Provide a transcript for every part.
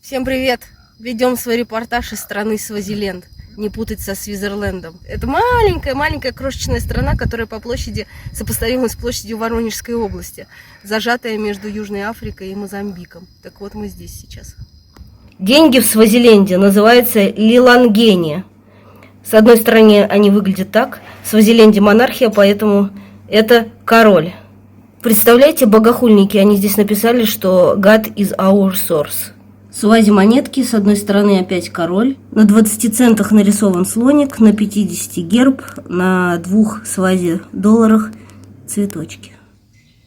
Всем привет! Ведем свой репортаж из страны Свазиленд. Не путать со Свизерлендом. Это маленькая крошечная страна, которая по площади сопоставима с площадью Воронежской области, зажатая между Южной Африкой и Мозамбиком. Так вот, мы здесь сейчас. Деньги в Свазиленде называются лилангени. С одной стороны, они выглядят так. В Свазиленде монархия, поэтому это король. Представляете, богохульники, они здесь написали, что God is our source. Свази монетки, с одной стороны опять король. На 20 центах нарисован слоник, на 50 герб, на 2 свази долларах цветочки.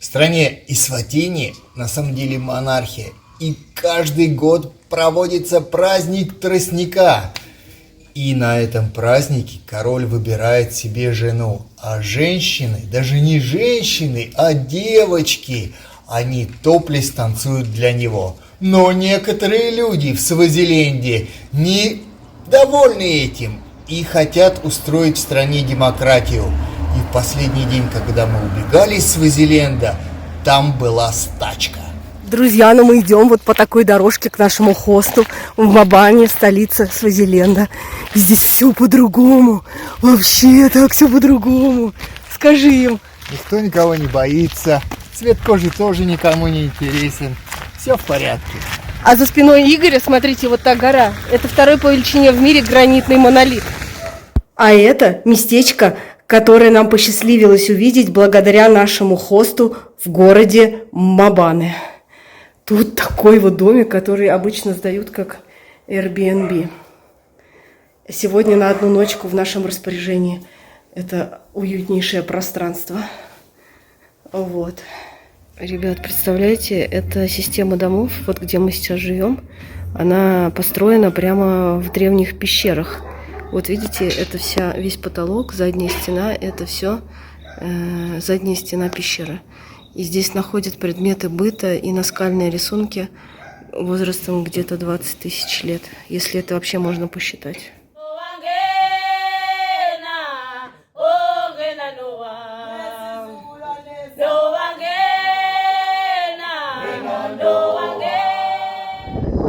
В стране Эсватини на самом деле монархия. И каждый год проводится праздник тростника. И на этом празднике король выбирает себе жену. А женщины, даже не женщины, а девочки, они топлес танцуют для него. Но некоторые люди в Свазиленде недовольны этим и хотят устроить в стране демократию. И в последний день, когда мы убегали из Свазиленда, там была стачка. Друзья, мы идем вот по такой дорожке к нашему хосту в Мабане, столице Свазиленда. Здесь все по-другому. Вообще так все по-другому. Скажи им. Никто никого не боится. Цвет кожи тоже никому не интересен. Все в порядке. А за спиной Игоря, смотрите, вот та гора. Это второй по величине в мире гранитный монолит. А это местечко, которое нам посчастливилось увидеть благодаря нашему хосту в городе Мабане. Тут такой вот домик, который обычно сдают как Airbnb. Сегодня на одну ночку в нашем распоряжении это уютнейшее пространство. Вот. Ребят, представляете, это система домов, вот где мы сейчас живем, она построена прямо в древних пещерах. Вот видите, это весь потолок, задняя стена, это все задняя стена пещеры. И здесь находят предметы быта и наскальные рисунки возрастом где-то 20 тысяч лет, если это вообще можно посчитать.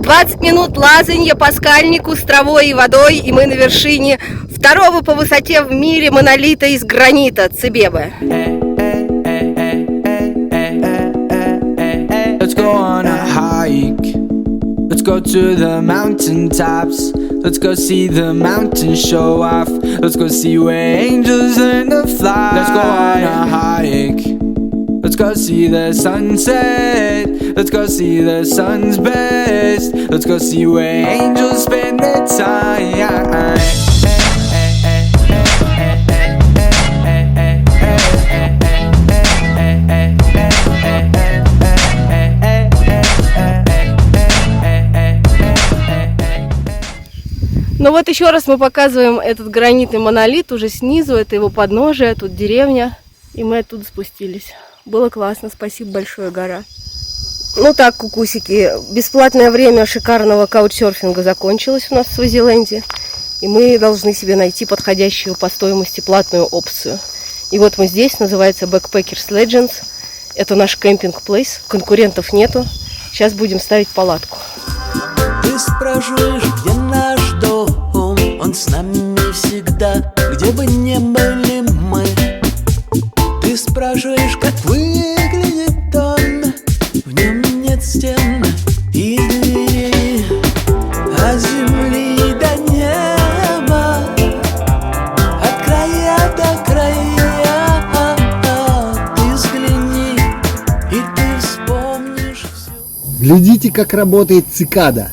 «20 минут лазанья по скальнику с травой и водой, и мы на вершине второго по высоте в мире монолита из гранита Цибебе». Let's go on a hike. Let's go to the mountain tops. Let's go see the mountains show off. Let's go see where angels learn to fly. Let's go on a hike. Let's go see the sunset. Let's go see the sun's best. Let's go see where angels spend their time. Ну вот еще раз мы показываем этот гранитный монолит уже снизу, это его подножие, тут деревня, и мы оттуда спустились. Было классно, спасибо большое, гора. Ну так, кукусики, бесплатное время шикарного каучсерфинга закончилось у нас в Свазиленде, и мы должны себе найти подходящую по стоимости платную опцию. И вот мы здесь, называется Backpackers Legends, это наш кемпинг-плейс, конкурентов нету, сейчас будем ставить палатку. Ты спрашиваешь, где наш дом, он с нами всегда, где бы ни были мы. Ты спрашиваешь, как выглядит он, в нем нет стен и дверей, от земли до неба, от края до края. Ты взгляни, и ты вспомнишь все. Глядите, как работает цикада.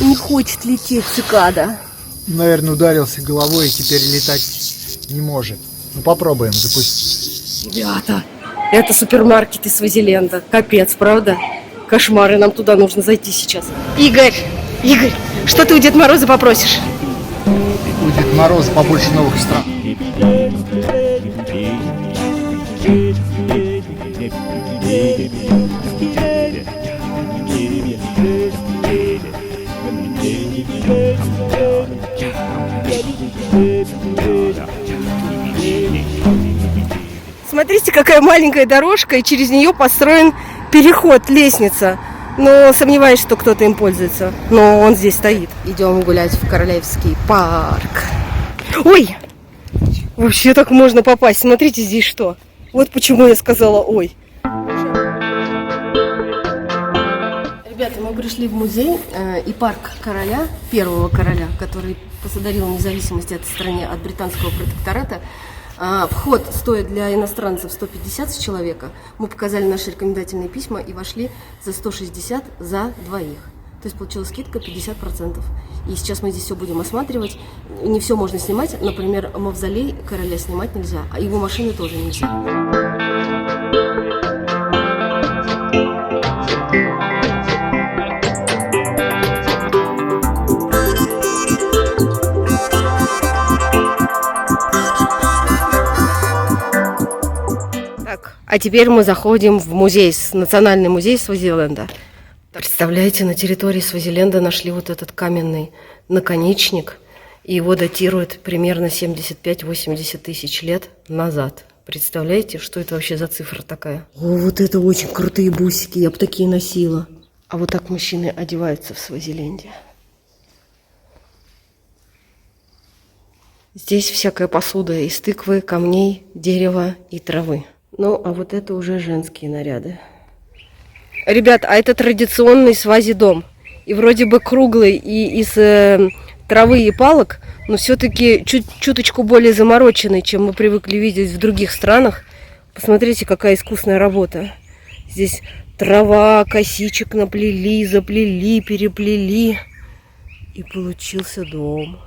Не хочет лететь цикада. Наверное, ударился головой и теперь летать не может. Ну попробуем запустить. Ребята, это супермаркет из Свазиленда. Капец, правда? Кошмары, нам туда нужно зайти сейчас. Игорь, что ты у Деда Мороза попросишь? У Деда Мороза побольше новых стран. Смотрите, какая маленькая дорожка, и через нее построен переход, лестница. Но сомневаюсь, что кто-то им пользуется. Но он здесь стоит. Идем гулять в Королевский парк. Ой! Вообще так можно попасть. Смотрите, здесь что. Вот почему я сказала ой. Ребята, мы пришли в музей и парк короля, первого короля, который подарил независимость этой стране от британского протектората. Вход стоит для иностранцев 150 с человека. Мы показали наши рекомендательные письма и вошли за 160 за двоих. То есть получилась скидка 50%. И сейчас мы здесь все будем осматривать. Не все можно снимать. Например, мавзолей короля снимать нельзя, а его машины тоже нельзя. А теперь мы заходим в музей, национальный музей Свазиленда. Представляете, на территории Свазиленда нашли вот этот каменный наконечник, и его датируют примерно 75-80 тысяч лет назад. Представляете, что это вообще за цифра такая? О, вот это очень крутые бусики, я бы такие носила. А вот так мужчины одеваются в Свазиленде. Здесь всякая посуда из тыквы, камней, дерева и травы. Ну, а вот это уже женские наряды. Ребят, а это традиционный свази-дом. И вроде бы круглый и из травы и палок, но все-таки чуточку более замороченный, чем мы привыкли видеть в других странах. Посмотрите, какая искусная работа. Здесь трава, косичек наплели, заплели, переплели. И получился дом.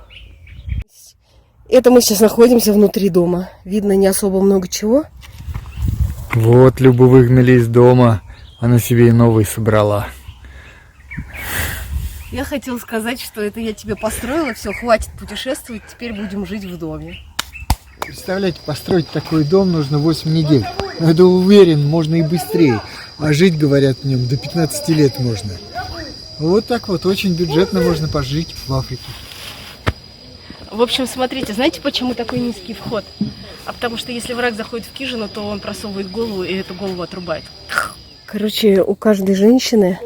Это мы сейчас находимся внутри дома. Видно не особо много чего. Вот, Любу выгнали из дома, она себе и новый собрала. Я хотела сказать, что это я тебе построила, все, хватит путешествовать, теперь будем жить в доме. Представляете, построить такой дом нужно 8 недель. Но я уверен, можно и быстрее. А жить, говорят, в нем до 15 лет можно. Вот так вот, очень бюджетно можно пожить в Африке. В общем, смотрите, знаете, почему такой низкий вход? А потому что если враг заходит в хижину, то он просовывает голову, и эту голову отрубает. Короче, у каждой женщины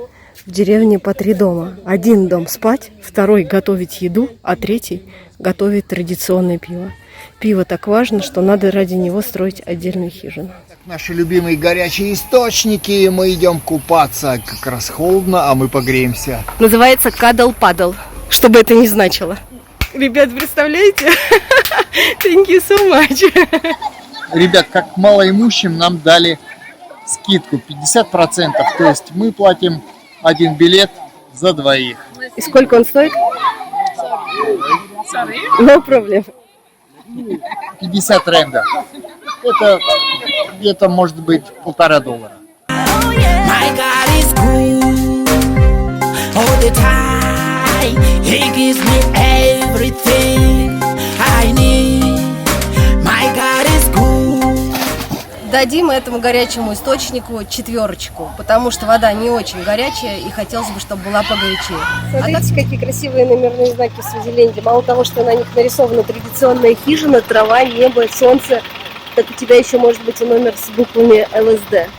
в деревне по 3 дома. Один дом спать, второй готовить еду, а третий готовить традиционное пиво. Пиво так важно, что надо ради него строить отдельную хижину. Наши любимые горячие источники, мы идем купаться. Как раз холодно, а мы погреемся. Называется кадал-падал, что бы это ни значило. Ребят, представляете? Thank you so much. Ребят, как малоимущим нам дали скидку 50%. То есть мы платим один билет за двоих. И сколько он стоит? No problem. 50 ренда. Это где-то может быть $1,5. My God is good all the time. He gives me everything I need. My God is good. Дадим этому горячему источнику 4, потому что вода не очень горячая и хотелось бы, чтобы была погорячее. Смотрите, какие красивые номерные знаки в Свазиленде. Мало того, что на них нарисована традиционная хижина, трава, небо, солнце, так у тебя еще может быть и номер с буквами ЛСД.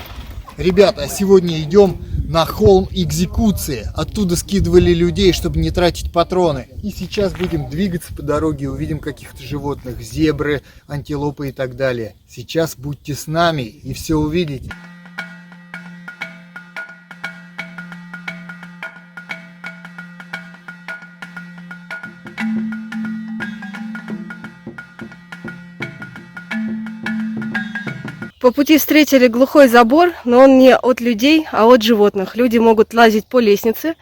Ребята, сегодня идем на холм экзекуции. Оттуда скидывали людей, чтобы не тратить патроны. И сейчас будем двигаться по дороге, увидим каких-то животных, зебры, антилопы и так далее. Сейчас будьте с нами и все увидите. По пути встретили глухой забор, но он не от людей, а от животных. Люди могут лазить по лестнице,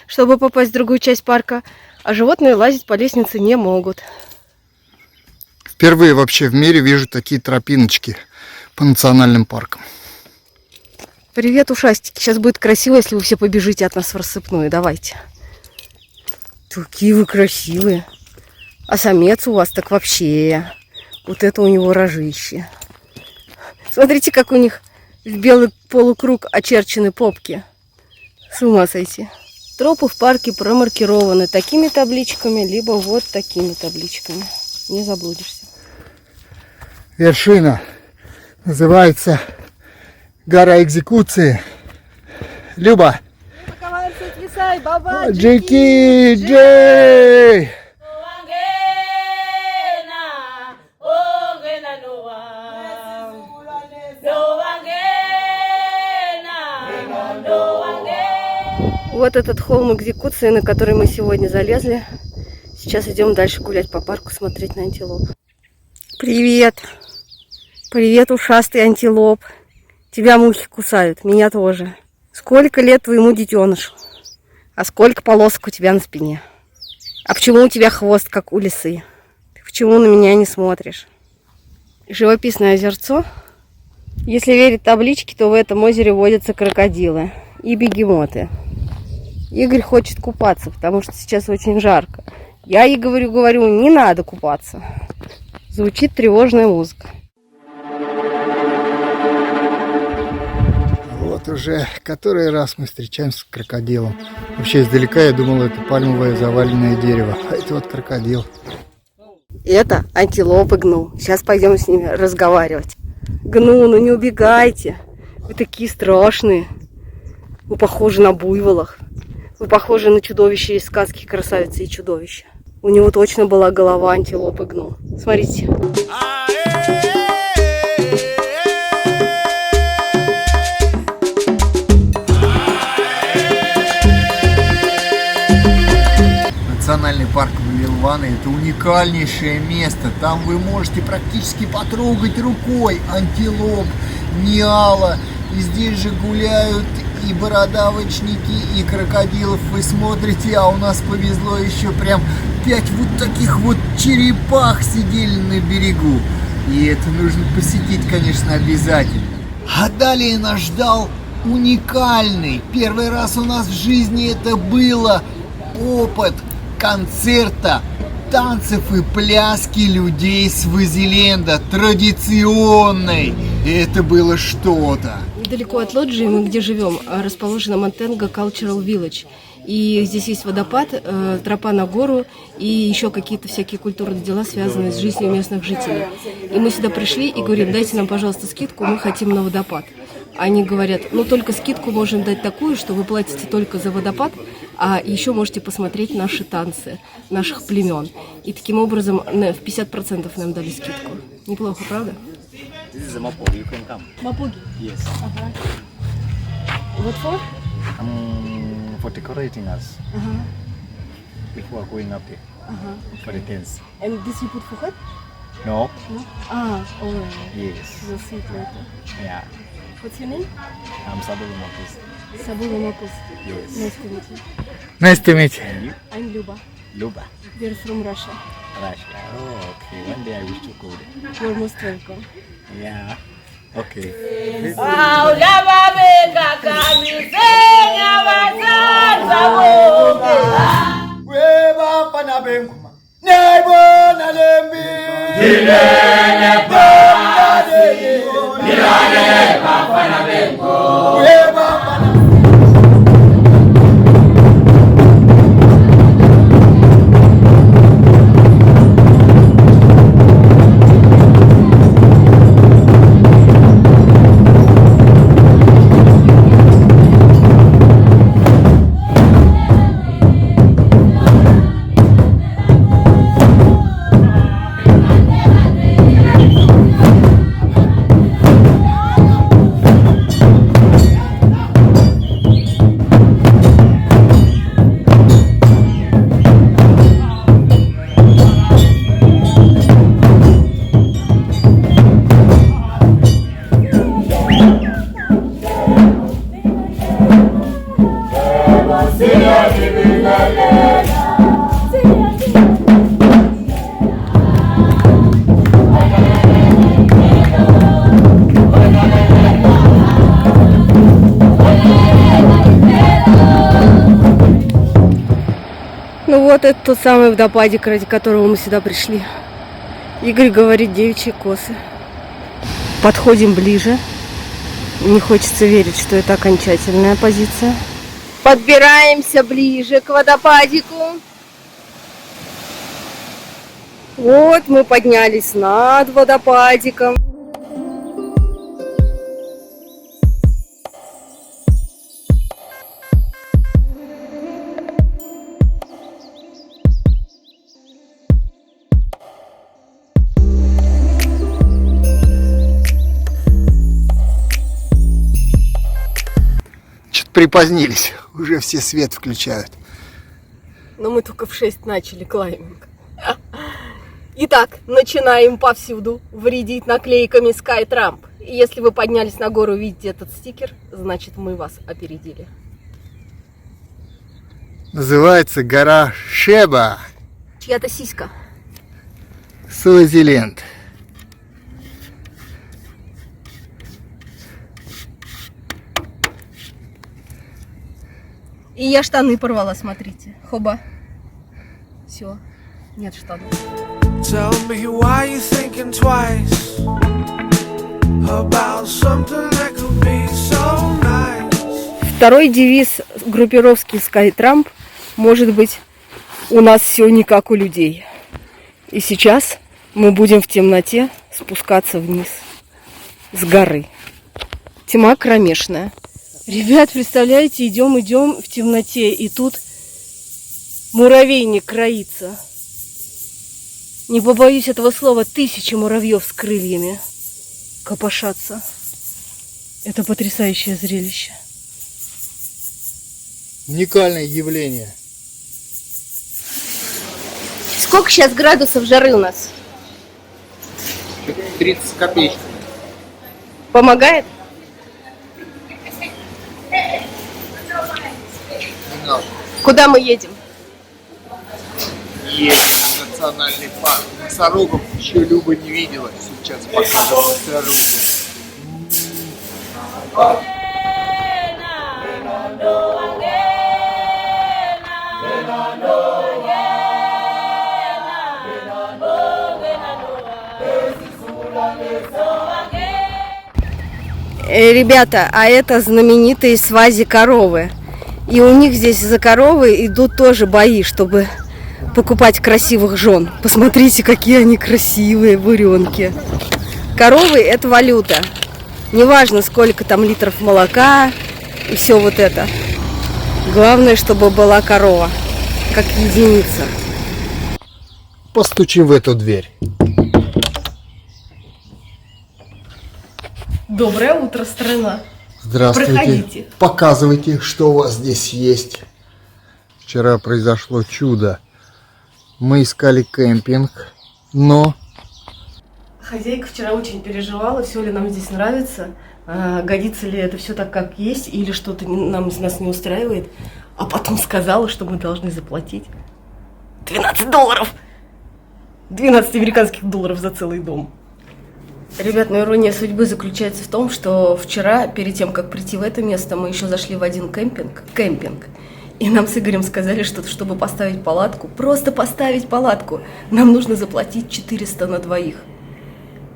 чтобы попасть в другую часть парка, а животные лазить по лестнице не могут. Впервые вообще в мире вижу такие тропиночки по национальным паркам. Привет, ушастики. Сейчас будет красиво, если вы все побежите от нас в рассыпную. Давайте. Такие вы красивые. А самец у вас так вообще. Вот это у него рожище. Смотрите, как у них в белый полукруг очерчены попки. С ума сойти. Тропы в парке промаркированы такими табличками, либо вот такими табличками. Не заблудишься. Вершина Называется гора экзекуции. Люба. Джеки, Джей. Вот этот холм экзекуции, на который мы сегодня залезли. Сейчас идем дальше гулять по парку, смотреть на антилоп. Привет! Привет, ушастый антилоп. Тебя мухи кусают, меня тоже. Сколько лет твоему детенышу? А сколько полосок у тебя на спине? А почему у тебя хвост, как у лисы? Ты почему на меня не смотришь? Живописное озерцо. Если верить табличке, то в этом озере водятся крокодилы и бегемоты. Игорь хочет купаться, потому что сейчас очень жарко. Я ей говорю, не надо купаться. Звучит тревожная музыка. Вот уже который раз мы встречаемся с крокодилом. Вообще издалека я думал, это пальмовое заваленное дерево. А это вот крокодил. Это антилопы гну. Сейчас пойдем с ними разговаривать. Гну, ну не убегайте. Вы такие страшные. Вы похожи на буйволах. Вы похожи на чудовище из сказки «Красавица и чудовище». У него точно была голова антилопы гну. Смотрите. Национальный парк Вавилваны – это уникальнейшее место. Там вы можете практически потрогать рукой антилоп, ниала. И здесь же гуляют и бородавочники, и крокодилов вы смотрите, а у нас повезло еще прям 5 вот таких вот черепах сидели на берегу. И это нужно посетить, конечно, обязательно. А далее нас ждал уникальный, первый раз у нас в жизни это было, опыт концерта танцев и пляски людей Свазиленда, традиционной. Это было что-то. Недалеко от лоджии, мы где живем, расположена Монтенго Cultural Village. И здесь есть водопад, тропа на гору и еще какие-то всякие культурные дела, связанные с жизнью местных жителей. И мы сюда пришли и говорим, дайте нам, пожалуйста, скидку, мы хотим на водопад. Они говорят, ну только скидку можем дать такую, что вы платите только за водопад, а еще можете посмотреть наши танцы, наших племен. И таким образом в 50% нам дали скидку. Неплохо, правда? This is a Mapogi, you can come. Мапуги. Yes. Вот for? For decorating us before going up there for the dance. And this you put for head? No? No? Ah, alright. Yes. We'll see it later. Yeah. What's your name? I'm Sabulu Mapus. Sabula Mapus. Yes. Nice to meet you. Nice to meet you. And you? I'm Luba. Luba. We're from Russia. Russia. Oh, okay. One day I wish to go there. You're most welcome. Yeah. Okay. Ну вот это тот самый водопадик, ради которого мы сюда пришли. Игорь говорит, девичьи косы. Подходим ближе. Не хочется верить, что это окончательная позиция. Подбираемся ближе к водопадику. Вот мы поднялись над водопадиком. припозднились. Уже все свет включают. Но мы только в 6 начали клайминг. Итак, начинаем повсюду вредить наклейками SkyTramp. И если вы поднялись на гору и видите этот стикер, значит мы вас опередили. Называется гора Шеба, Чья-то сиська. Свазиленд. И я штаны порвала, смотрите. Хоба. Все, нет штанов. Tell me why you thinking twice about something that could be so nice. Второй девиз группировки SkyTramp может быть: у нас все не как у людей. И сейчас мы будем в темноте спускаться вниз с горы. Тьма кромешная. Ребят, представляете, идем в темноте, и тут муравейник кроится. Не побоюсь этого слова, 1000 муравьев с крыльями копошатся. Это потрясающее зрелище. Уникальное явление. Сколько сейчас градусов жары у нас? 30 копеечек. Помогает? Куда мы едем? Есть национальный парк. Носорогов еще Люба не видела. Сейчас покажем носорога. Ребята, а это знаменитые свази-коровы. И у них здесь за коровы идут тоже бои, чтобы покупать красивых жен. Посмотрите, какие они красивые, буренки. Коровы – это валюта. Неважно, сколько там литров молока и все вот это. Главное, чтобы была корова, как единица. Постучим в эту дверь. Доброе утро, страна. Здравствуйте. Проходите. Показывайте, что у вас здесь есть. Вчера произошло чудо. Мы искали кемпинг, но... Хозяйка вчера очень переживала, все ли нам здесь нравится, годится ли это все так, как есть, или что-то нас не устраивает. А потом сказала, что мы должны заплатить $12. 12 американских долларов за целый дом. Ребят, но ирония судьбы заключается в том, что вчера, перед тем, как прийти в это место, мы еще зашли в один кемпинг. И нам с Игорем сказали, что чтобы поставить палатку, просто поставить палатку, нам нужно заплатить 400 на двоих.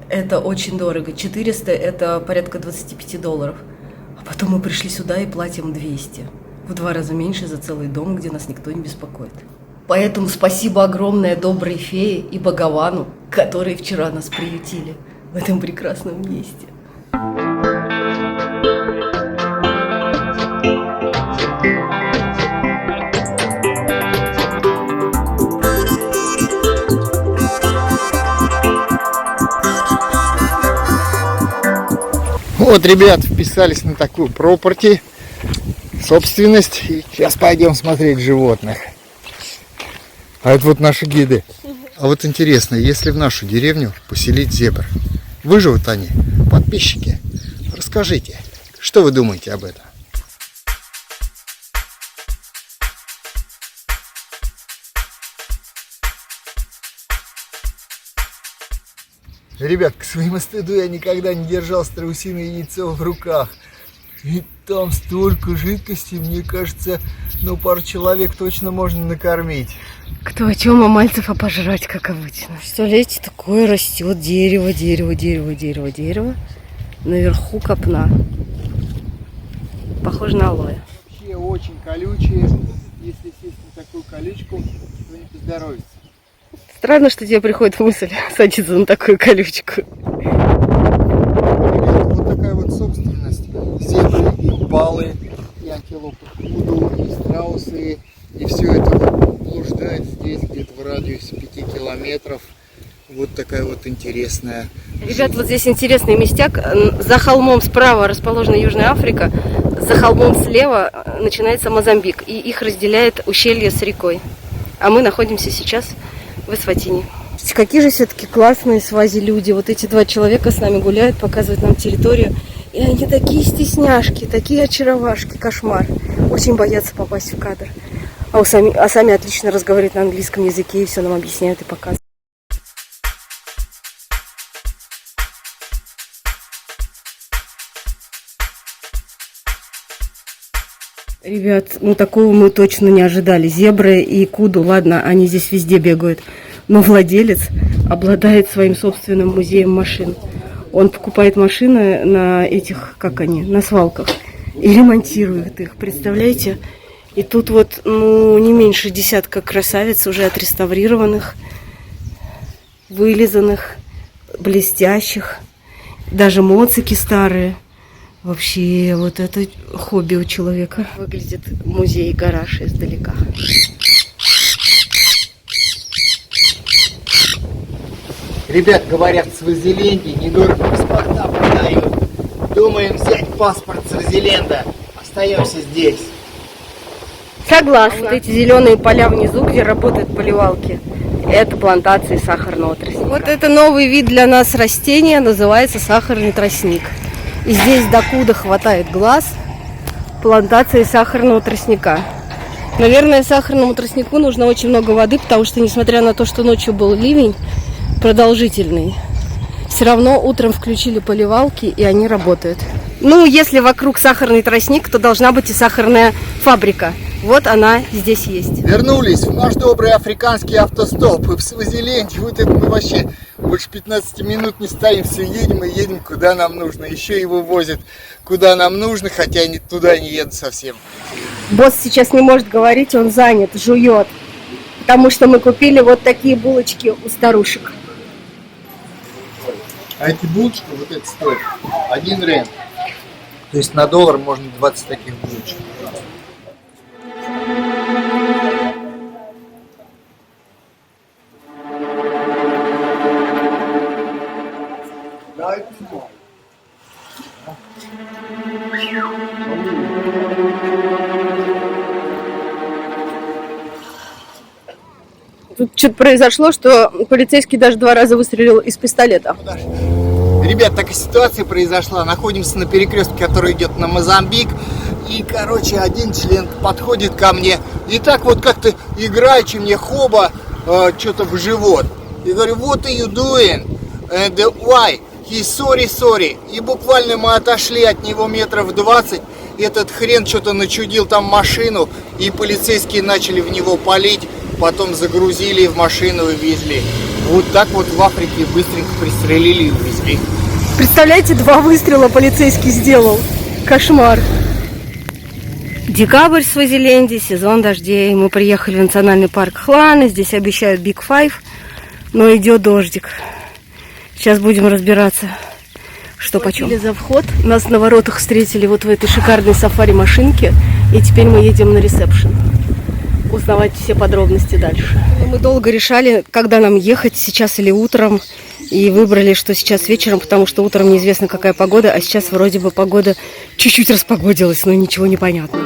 Это очень дорого. 400 – это порядка $25. А потом мы пришли сюда и платим 200. В 2 раза меньше за целый дом, где нас никто не беспокоит. Поэтому спасибо огромное доброй фее и Боговану, которые вчера нас приютили в этом прекрасном месте. Вот, ребят, вписались на такую пропорти, собственность. И сейчас пойдем смотреть животных. А это вот наши гиды. А вот интересно, если в нашу деревню поселить зебр, выживут они? Подписчики, расскажите, что вы думаете об этом? Ребят, к своему стыду я никогда не держал страусиное яйцо в руках. И там столько жидкости, мне кажется, пару человек точно можно накормить. Кто о чем, а мальцев, а пожрать, как обычно. Представляете, такое растет дерево. Наверху копна. Похоже на алоэ. Вообще очень колючие. Если сесть на такую колючку, то не поздоровится. Странно, что тебе приходит мысль садиться на такую колючку. Вот такая вот собственность. Зебры, и палы, и антилопы худу, и страусы. И все это блуждает здесь где-то в радиусе 5 километров. Вот такая вот интересная. Ребят, вот здесь интересный местяк. За холмом справа расположена Южная Африка, за холмом слева начинается Мозамбик, и их разделяет ущелье с рекой. А мы находимся сейчас в Эсватине. Какие же все-таки классные свази люди. Вот эти два человека с нами гуляют, показывают нам территорию. И они такие стесняшки, такие очаровашки, кошмар. Очень боятся попасть в кадр. А сами отлично разговаривают на английском языке и все нам объясняют и показывают. Ребят, ну такого мы точно не ожидали. Зебры и куду, ладно, они здесь везде бегают. Но владелец обладает своим собственным музеем машин. Он покупает машины на этих, как они, на свалках и ремонтирует их, представляете? И тут вот, ну, не меньше десятка красавиц уже отреставрированных, вылизанных, блестящих, даже моцики старые. Вообще, вот это хобби у человека. Выглядит музей-гараж издалека. Ребят, говорят, в Свазиленде недорого паспорта продают. Думаем взять паспорт Свазиленда. Остаемся здесь. Согласна. Вот эти зеленые поля внизу, где работают поливалки, это плантации сахарного тростника. Вот это новый вид для нас растения, называется сахарный тростник. И здесь докуда хватает глаз плантации сахарного тростника. Наверное, сахарному тростнику нужно очень много воды, потому что, несмотря на то, что ночью был ливень продолжительный, все равно утром включили поливалки, и они работают. Ну, если вокруг сахарный тростник, то должна быть и сахарная фабрика. Вот она здесь есть. Вернулись в наш добрый африканский автостоп. И в Свазиленде вот это мы вообще больше 15 минут не стоим, все едем и едем куда нам нужно. Еще его возят куда нам нужно, хотя туда не еду совсем. Босс сейчас не может говорить, он занят, жует. Потому что мы купили вот такие булочки у старушек. А эти булочки вот это стоит 1 рент. То есть на доллар можно 20 таких булочек. Тут что-то произошло, что полицейский даже 2 раза выстрелил из пистолета. Ребят, такая ситуация произошла. Находимся на перекрестке, который идет на Мозамбик. И, короче, один член подходит ко мне. И так вот как-то играючи мне хоба что-то в живот. И говорю, what are you doing? And why? He's sorry. И буквально мы отошли от него метров 20. Этот хрен что-то начудил там машину. И полицейские начали в него палить. Потом загрузили в машину и везли. Вот так вот в Африке быстренько пристрелили и увезли. Представляете, 2 выстрела полицейский сделал. Кошмар. Декабрь в Свазиленде, сезон дождей. Мы приехали в национальный парк Хланы. Здесь обещают Big Five, но идет дождик. Сейчас будем разбираться, что почем. За вход. Нас на воротах встретили вот в этой шикарной сафари-машинке. И теперь мы едем на ресепшн. Узнавать все подробности дальше. Мы долго решали, когда нам ехать, сейчас или утром. И выбрали, что сейчас вечером, потому что утром неизвестно, какая погода. А сейчас вроде бы погода чуть-чуть распогодилась, но ничего не понятно.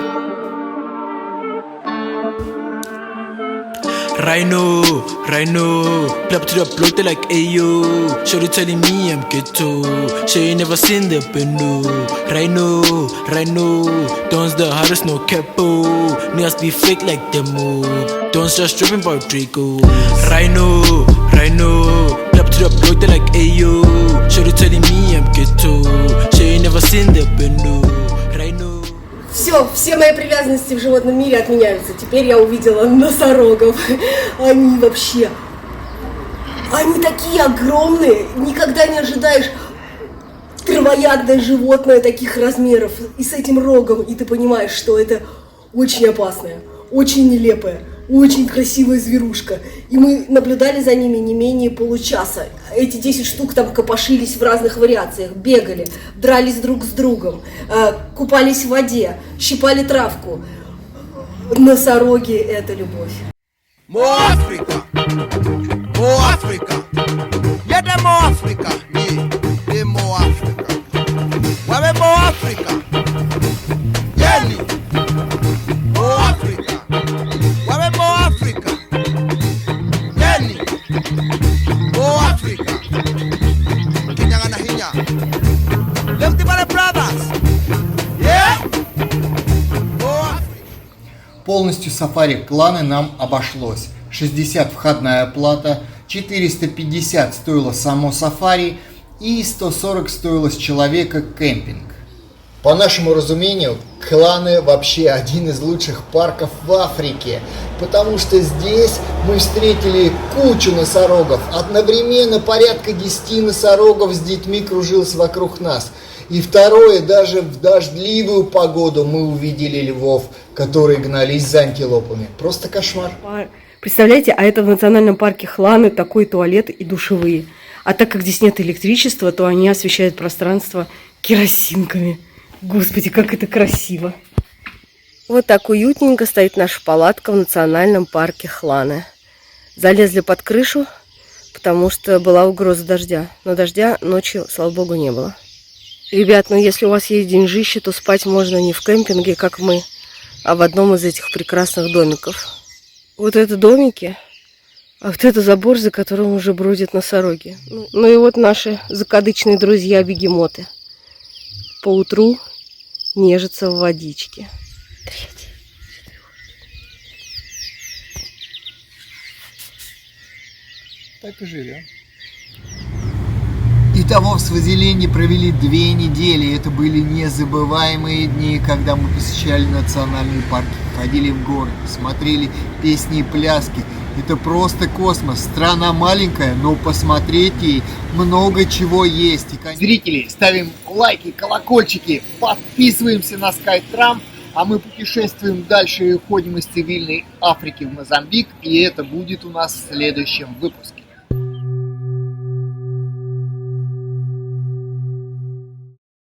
Rhino, clap to the block, they like Ayo. Shorty telling me I'm good too. She ain't never seen the bendo. Rhino, Don's the hardest, no capo. Niggas be fake like demo. Don's just stripping by Draco. Rhino, clap to the block, they like Ayo. Shorty telling me I'm good too. She ain't never seen the bendo. Rhino. Все мои привязанности в животном мире отменяются. Теперь я увидела носорогов. Они вообще... Они такие огромные. Никогда не ожидаешь травоядное животное таких размеров. И с этим рогом. И ты понимаешь, что это очень опасное, очень нелепое, очень красивая зверушка. И мы наблюдали за ними не менее получаса. Эти 10 штук там копошились в разных вариациях, бегали, дрались друг с другом, купались в воде, щипали травку. Носороги – это любовь. More Africa. More Africa. Yeah, the more Africa. Yeah, the more Africa. Where more Africa? Jenny. More Africa. Where more Africa? Jenny. More Africa. Kinyangana hinya. Lefty Valley Brothers. Yeah. More Africa. Полностью сафари кланы нам обошлось. 60 входная плата, 450 стоило само сафари и 140 стоило с человека кемпинг. По нашему разумению, кланы вообще один из лучших парков в Африке, потому что здесь мы встретили кучу носорогов. Одновременно порядка 10 носорогов с детьми кружилось вокруг нас. И второе, даже в дождливую погоду мы увидели львов, которые гнались за антилопами. Просто кошмар. Представляете, а это в национальном парке Хланы такой туалет и душевые. А так как здесь нет электричества, то они освещают пространство керосинками. Господи, как это красиво. Вот так уютненько стоит наша палатка в национальном парке Хланы. Залезли под крышу, потому что была угроза дождя. Но дождя ночью, слава богу, не было. Ребят, ну если у вас есть деньжище, то спать можно не в кемпинге, как мы, а в одном из этих прекрасных домиков. Вот это домики, а вот это забор, за которым уже бродят носороги. Ну и вот наши закадычные друзья-бегемоты. Поутру нежатся в водичке. Так и живем. Итого в Свазиленде провели 2 недели. Это были незабываемые дни, когда мы посещали национальные парки, ходили в горы, смотрели песни и пляски. Это просто космос. Страна маленькая, но посмотреть ей много чего есть. И, зрители, ставим лайки, колокольчики, подписываемся на SkyTram, а мы путешествуем дальше и уходим из цивильной Африки в Мозамбик. И это будет у нас в следующем выпуске.